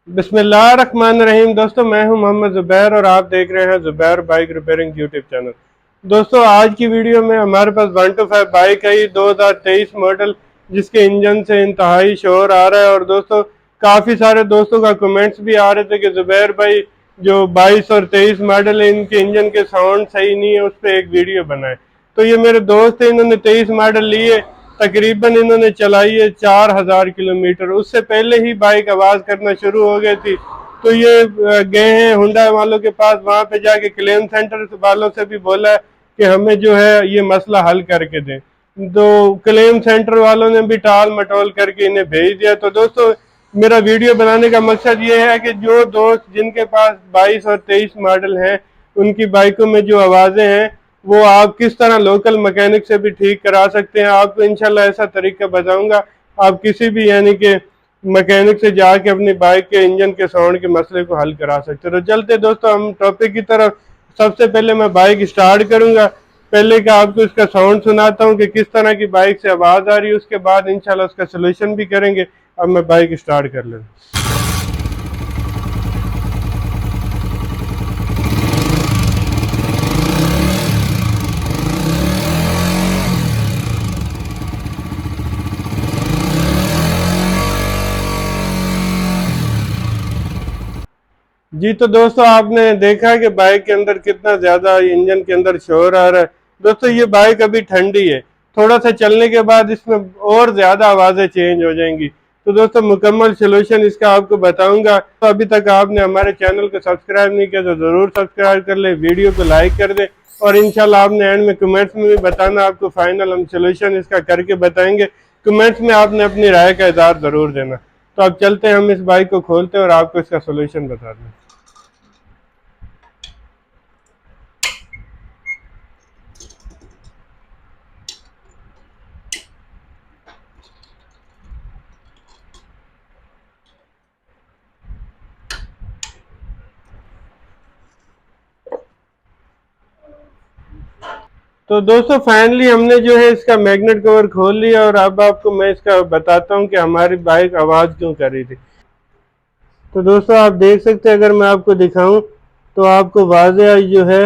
बिस्मिल्लाहिर्रहमानिर्रहीम। दोस्तों मैं हूं मोहम्मद ज़ुबैर और आप देख रहे हैं Zubair bike repairing YouTube channel. दोस्तों आज की वीडियो में हमारे पास 125 बाइक है, 2023 मॉडल, जिसके इंजन से इंतहाई शोर आ रहा है। और दोस्तों काफ़ी सारे दोस्तों का कमेंट्स भी आ रहे थे कि ज़ुबैर भाई जो 22 और 23 मॉडल है इनके इंजन के साउंड सही नहीं है, उस पर एक वीडियो बनाए। तो ये मेरे दोस्त हैं, इन्होंने 23 मॉडल लिए, तकरीबन इन्होंने चलाई है 4000 किलोमीटर। उससे पहले ही बाइक आवाज़ करना शुरू हो गई थी। तो ये गए हैं हुंडा वालों के पास, वहाँ पे जाके क्लेम सेंटर वालों से भी बोला है कि हमें जो है ये मसला हल करके दें। तो क्लेम सेंटर वालों ने भी टाल मटोल करके इन्हें भेज दिया। तो दोस्तों मेरा वीडियो बनाने का मकसद ये है कि जो दोस्त जिनके पास 22 और 23 मॉडल हैं, उनकी बाइकों में जो आवाज़ें हैं वो आप किस तरह लोकल मैकेनिक से भी ठीक करा सकते हैं। आपको इंशाल्लाह ऐसा तरीका बताऊंगा, आप किसी भी यानी कि मैकेनिक से जाके अपनी बाइक के इंजन के साउंड के मसले को हल करा सकते हैं। तो चलते दोस्तों हम टॉपिक की तरफ। सबसे पहले मैं बाइक स्टार्ट करूंगा, पहले का आपको इसका साउंड सुनाता हूं कि किस तरह की बाइक से आवाज़ आ रही है, उसके बाद इंशाल्लाह उसका सोल्यूशन भी करेंगे। अब मैं बाइक स्टार्ट कर लूँ। जी तो दोस्तों आपने देखा कि बाइक के अंदर कितना ज्यादा इंजन के अंदर शोर आ रहा है। दोस्तों ये बाइक अभी ठंडी है, थोड़ा सा चलने के बाद इसमें और ज्यादा आवाजें चेंज हो जाएंगी। तो दोस्तों मुकम्मल सोल्यूशन इसका आपको बताऊंगा। तो अभी तक आपने हमारे चैनल को सब्सक्राइब नहीं किया तो जरूर सब्सक्राइब कर ले, वीडियो को लाइक कर दे, और इंशाल्लाह आपने एंड में कमेंट्स में भी बताना, आपको फाइनल हम सोल्यूशन इसका करके बताएंगे। कमेंट्स में आपने अपनी राय का इज़हार जरूर देना। तो अब चलते हैं, हम इस बाइक को खोलते हैं और आपको इसका सोल्यूशन बता दें। तो दोस्तों फाइनली हमने जो है इसका मैग्नेट कवर खोल लिया, और अब आपको मैं इसका बताता हूँ कि हमारी बाइक आवाज़ क्यों कर रही थी। तो दोस्तों आप देख सकते हैं, अगर मैं आपको दिखाऊं तो आपको वाज़ेह जो है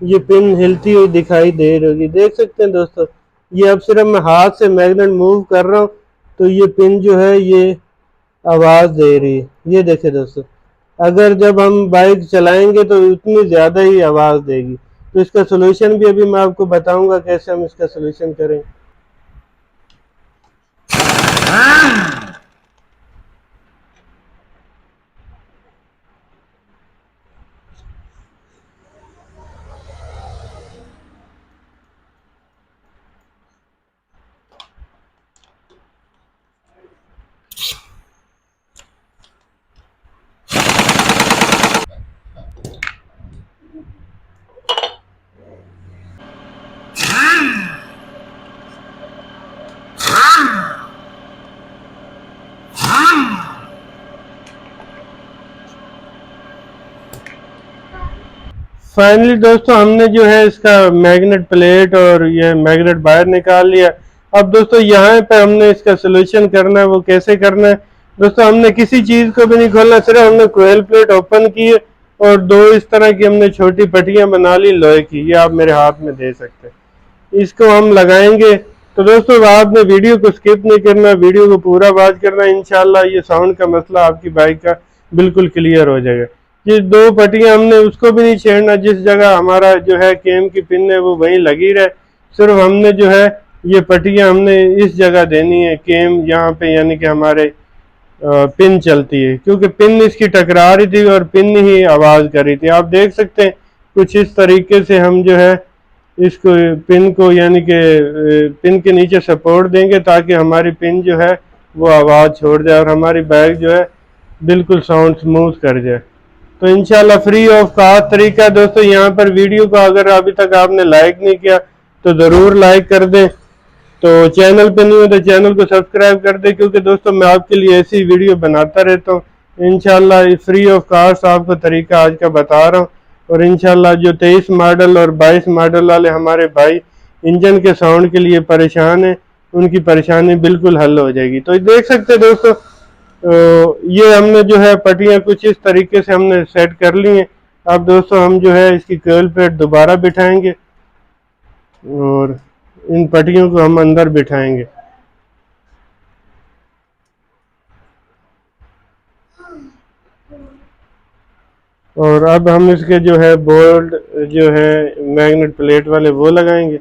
ये पिन हिलती हुई दिखाई दे रही होगी। देख सकते हैं दोस्तों, ये अब सिर्फ मैं हाथ से मैग्नेट मूव कर रहा हूँ तो ये पिन जो है ये आवाज़ दे रही है। ये देखें दोस्तों, अगर जब हम बाइक चलाएंगे तो उतनी ज़्यादा ही आवाज़ देगी। तो इसका सोल्यूशन भी अभी मैं आपको बताऊंगा कैसे हम इसका सोल्यूशन करें। फाइनली दोस्तों हमने जो है इसका मैग्नेट प्लेट और ये मैग्नेट बाहर निकाल लिया। अब दोस्तों यहाँ पे हमने इसका सोल्यूशन करना है। वो कैसे करना है दोस्तों, हमने किसी चीज़ को भी नहीं खोलना, सिर्फ हमने कोयल प्लेट ओपन की है और दो इस तरह की हमने छोटी पट्टियाँ बना ली लोहे की। ये आप मेरे हाथ में दे सकते हैं, इसको हम लगाएंगे। तो दोस्तों आपने वीडियो को स्किप नहीं करना, वीडियो को पूरा वॉच करना, इंशाल्लाह ये साउंड का मसला आपकी बाइक का बिल्कुल क्लियर हो जाएगा। ये दो पट्टियां हमने उसको भी नहीं छेड़ना, जिस जगह हमारा जो है केम की पिन है वो वहीं लगी रहे। सिर्फ हमने जो है ये पट्टियां हमने इस जगह देनी है, केम यहाँ पे यानी कि हमारे पिन चलती है, क्योंकि पिन इसकी टकरा रही थी और पिन ही आवाज़ कर रही थी। आप देख सकते हैं कुछ इस तरीके से हम जो है इसको पिन को यानी कि पिन के नीचे सपोर्ट देंगे ताकि हमारी पिन जो है वो आवाज़ छोड़ जाए और हमारी बाइक जो है बिल्कुल साउंड स्मूथ कर जाए। तो इंशाल्लाह फ्री ऑफ कॉस्ट तरीका दोस्तों। यहाँ पर वीडियो को अगर अभी तक आपने लाइक नहीं किया तो ज़रूर लाइक कर दें, तो चैनल पे नहीं हो तो चैनल को सब्सक्राइब कर दें, क्योंकि दोस्तों मैं आपके लिए ऐसी वीडियो बनाता रहता हूँ। इंशाल्लाह फ्री ऑफ कॉस्ट आपको तरीका आज का बता रहा हूँ। और इंशाल्लाह जो 23 मॉडल और 22 मॉडल वाले हमारे भाई इंजन के साउंड के लिए परेशान हैं, उनकी परेशानी बिल्कुल हल हो जाएगी। तो देख सकते हैं दोस्तों, ये हमने जो है पट्टियाँ कुछ इस तरीके से हमने सेट कर ली हैं। अब दोस्तों हम जो है इसकी कर्ल प्लेट दोबारा बिठाएंगे और इन पट्टियों को हम अंदर बिठाएंगे। और अब हम इसके जो है बोल्ट जो है मैग्नेट प्लेट वाले वो लगाएंगे।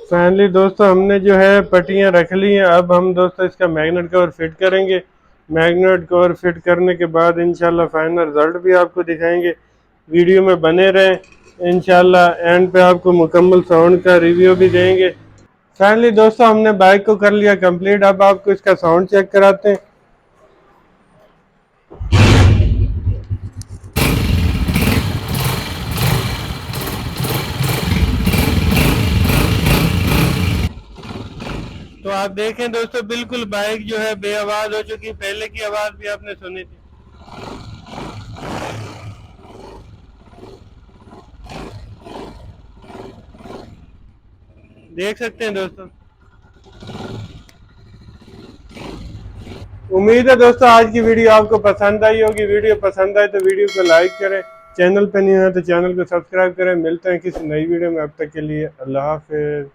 फाइनली दोस्तों हमने जो है पट्टियाँ रख ली हैं। अब हम दोस्तों इसका मैग्नेट कवर फिट करेंगे। मैग्नेट कवर फिट करने के बाद इंशाल्लाह फाइनल रिजल्ट भी आपको दिखाएंगे। वीडियो में बने रहें, इंशाल्लाह एंड पे आपको मुकम्मल साउंड का रिव्यू भी देंगे। फाइनली दोस्तों हमने बाइक को कर लिया कंप्लीट। अब आपको इसका साउंड चेक कराते हैं। तो आप देखें दोस्तों बिल्कुल बाइक जो है बेआवाज हो चुकी। पहले की आवाज भी आपने सुनी थी। देख सकते हैं दोस्तों। उम्मीद है दोस्तों आज की वीडियो आपको पसंद आई होगी। वीडियो पसंद आए तो वीडियो को लाइक करें, चैनल पे नहीं है तो चैनल को सब्सक्राइब करें। मिलते हैं किसी नई वीडियो में, अब तक के लिए अल्लाह हाफिज।